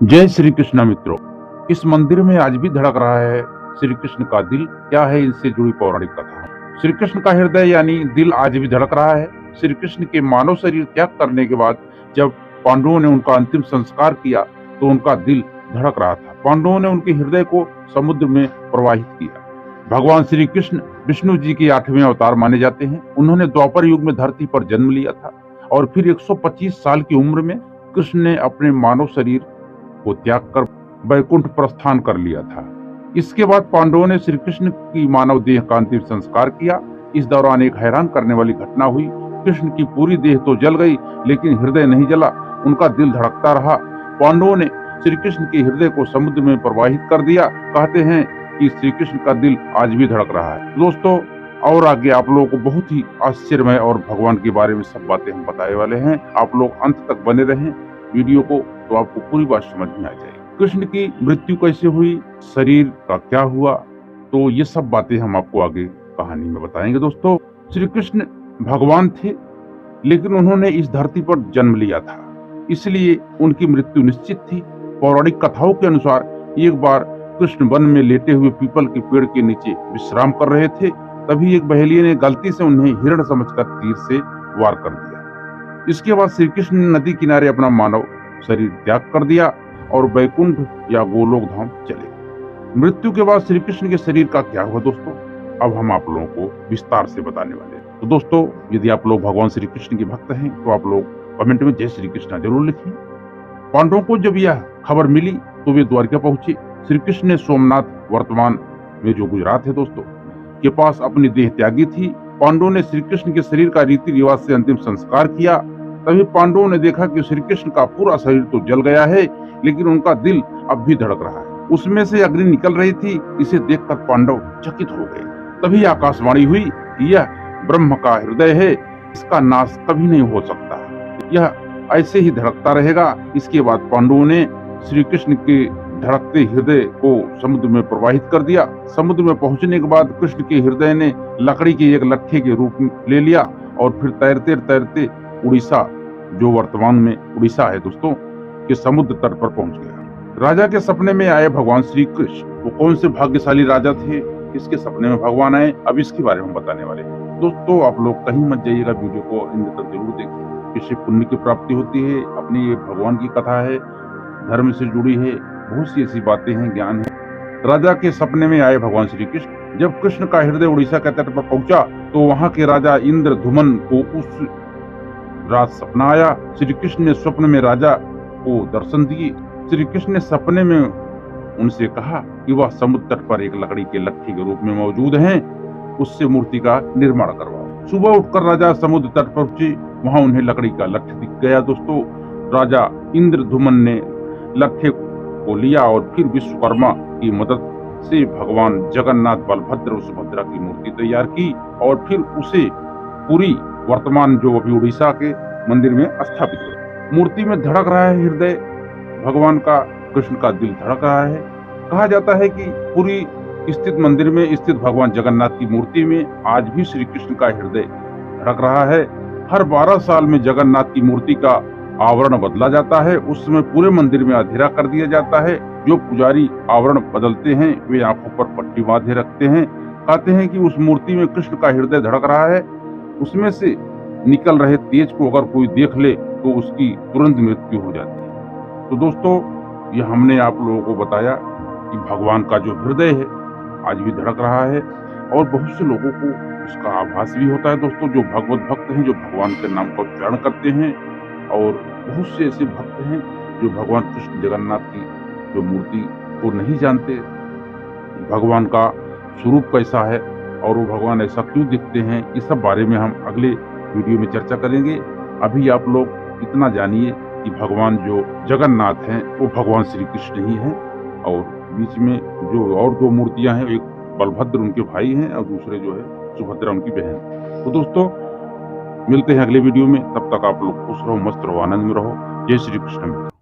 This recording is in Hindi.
जय श्री कृष्ण मित्रों। इस मंदिर में आज भी धड़क रहा है श्री कृष्ण का दिल। क्या है इनसे जुड़ी पौराणिक कथा। श्री कृष्ण का हृदय यानी दिल आज भी धड़क रहा है। श्री कृष्ण के मानव शरीर त्याग करने के बाद जब पांडवों ने उनका अंतिम संस्कार किया तो उनका दिल धड़क रहा था। पांडवों ने उनके हृदय को समुद्र में प्रवाहित किया। भगवान श्री कृष्ण विष्णु जी के 8वें अवतार माने जाते हैं। उन्होंने द्वापर युग में धरती पर जन्म लिया था और फिर 125 साल की उम्र में कृष्ण ने अपने मानव शरीर को त्याग कर वैकुंठ प्रस्थान कर लिया था। इसके बाद पांडवों ने श्री कृष्ण की मानव देह का अंतिम संस्कार किया। इस दौरान एक हैरान करने वाली घटना हुई। कृष्ण की पूरी देह तो जल गई लेकिन हृदय नहीं जला, उनका दिल धड़कता रहा। पांडवों ने श्री कृष्ण के हृदय को समुद्र में प्रवाहित कर दिया। कहते हैं कि श्री कृष्ण का दिल आज भी धड़क रहा है। दोस्तों, और आगे आप लोगों को बहुत ही आश्चर्यमय और भगवान के बारे में सब बातें हम बताने वाले हैं। आप लोग अंत तक बने रहें वीडियो को, तो आपको पूरी बात समझ में आ जाएगी। कृष्ण की मृत्यु कैसे हुई, शरीर का क्या हुआ, तो ये सब बातें हम आपको आगे कहानी में बताएंगे। दोस्तों, श्री कृष्ण भगवान थे लेकिन उन्होंने इस धरती पर जन्म लिया था, इसलिए उनकी मृत्यु निश्चित थी। पौराणिक कथाओं के अनुसार एक बार कृष्ण वन में लेटे हुए पीपल के पेड़ के नीचे विश्राम कर रहे थे। तभी एक बहेलिये ने गलती से उन्हें हिरण समझकर तीर से वार कर दिया। इसके बाद श्री कृष्ण ने नदी किनारे अपना मानव शरीर त्याग कर दिया और वैकुंठ या गोलोक धाम चले। मृत्यु के बाद श्री कृष्ण के शरीर का क्या हुआ दोस्तों, अब हम आप लोगों को विस्तार से बताने वाले हैं। तो दोस्तों, यदि आप लोग भगवान श्री कृष्ण के भक्त हैं तो आप लोग कमेंट में जय श्री कृष्ण जरूर लिखें। पांडवों को जब यह खबर मिली तो वे द्वारका पहुंचे। श्री कृष्ण ने सोमनाथ, वर्तमान में जो गुजरात है दोस्तों, के पास अपनी देह त्यागी थी। पांडवों ने श्री कृष्ण के शरीर का रीति रिवाज से अंतिम संस्कार किया। तभी पांडवों ने देखा कि श्री कृष्ण का पूरा शरीर तो जल गया है लेकिन उनका दिल अब भी धड़क रहा है। उसमें से अग्नि निकल रही थी। इसे देखकर पांडव चकित हो गए। तभी आकाशवाणी हुई कि यह ब्रह्म का हृदय है, इसका नाश कभी नहीं हो सकता, यह ऐसे ही धड़कता रहेगा। इसके बाद पांडवों ने श्री कृष्ण के धड़कते हृदय को समुद्र में प्रवाहित कर दिया। समुद्र में पहुंचने के बाद कृष्ण के हृदय ने लकड़ी के एक लट्ठे के रूप में ले लिया और फिर तैरते तैरते उड़ीसा, जो वर्तमान में उड़ीसा है दोस्तों, के समुद्र तट पर पहुंच गया। राजा के सपने में आए भगवान श्री कृष्ण। वो कौन से भाग्यशाली राजा थे, इसके सपने में भगवान आए, अब इसके बारे में बताने वाले हैं। दोस्तों, आप लोग कहीं मत जाइएगा, वीडियो को अंत तक जरूर देखिए। इससे पुण्य की प्राप्ति होती है। अपनी ये भगवान की कथा है, धर्म से जुड़ी है, बहुत सी ऐसी बातें हैं, ज्ञान है। राजा के सपने में आए भगवान श्री कृष्ण। जब कृष्ण का हृदय उड़ीसा के तट पर पहुंचा तो वहां के राजा इंद्रधुमन को उस रात सपना आया। श्री कृष्ण ने स्वप्न में राजा को दर्शन दिए। श्री कृष्ण ने सपने में उनसे कहा कि वह समुद्र तट पर एक लकड़ी के लट्ठे के रूप में मौजूद हैं, उससे मूर्ति का निर्माण करवाओ। सुबह उठकर राजा समुद्र तट पर पहुंचे। वहां उन्हें लकड़ी का लट्ठ दिख गया। दोस्तों, राजा इंद्रधुमन ने लट्ठे को लिया और फिर विश्वकर्मा की मदद से भगवान जगन्नाथ, बलभद्र और सुभद्रा की मूर्ति तैयार की और फिर उसे पूरी वर्तमान जो अभी उड़ीसा के मंदिर में स्थापित किया। मूर्ति में धड़क रहा है हृदय भगवान का, कृष्ण का दिल धड़क रहा है। कहा जाता है कि पूरी स्थित मंदिर में स्थित भगवान जगन्नाथ की मूर्ति में आज भी श्री कृष्ण का हृदय धड़क रहा है। हर 12 साल में जगन्नाथ की मूर्ति का आवरण बदला जाता है। उस समय पूरे मंदिर में अंधेरा कर दिया जाता है। जो पुजारी आवरण बदलते हैं वे आंखों पर पट्टी बांधे रखते हैं। कहते हैं कि उस मूर्ति में कृष्ण का हृदय धड़क रहा है। उसमें से निकल रहे तेज को अगर कोई देख ले तो उसकी तुरंत मृत्यु हो जाती है। तो दोस्तों, ये हमने आप लोगों को बताया कि भगवान का जो हृदय है आज भी धड़क रहा है और बहुत से लोगों को उसका आभास भी होता है। दोस्तों, जो भगवत भक्त हैं, जो भगवान के नाम का उच्चारण करते हैं, और बहुत से ऐसे भक्त हैं जो भगवान कृष्ण जगन्नाथ की जो मूर्ति को नहीं जानते, भगवान का स्वरूप कैसा है और वो भगवान ऐसा क्यों दिखते हैं, इस सब बारे में हम अगले वीडियो में चर्चा करेंगे। अभी आप लोग इतना जानिए कि भगवान जो जगन्नाथ हैं वो भगवान श्री कृष्ण ही हैं और बीच में जो और दो मूर्तियां हैं, एक बलभद्र उनके भाई हैं और दूसरे जो है सुभद्रा उनकी बहन। तो दोस्तों, मिलते हैं अगले वीडियो में। तब तक आप लोग खुश रहो, मस्त रहो, आनंद में रहो। जय श्री कृष्ण।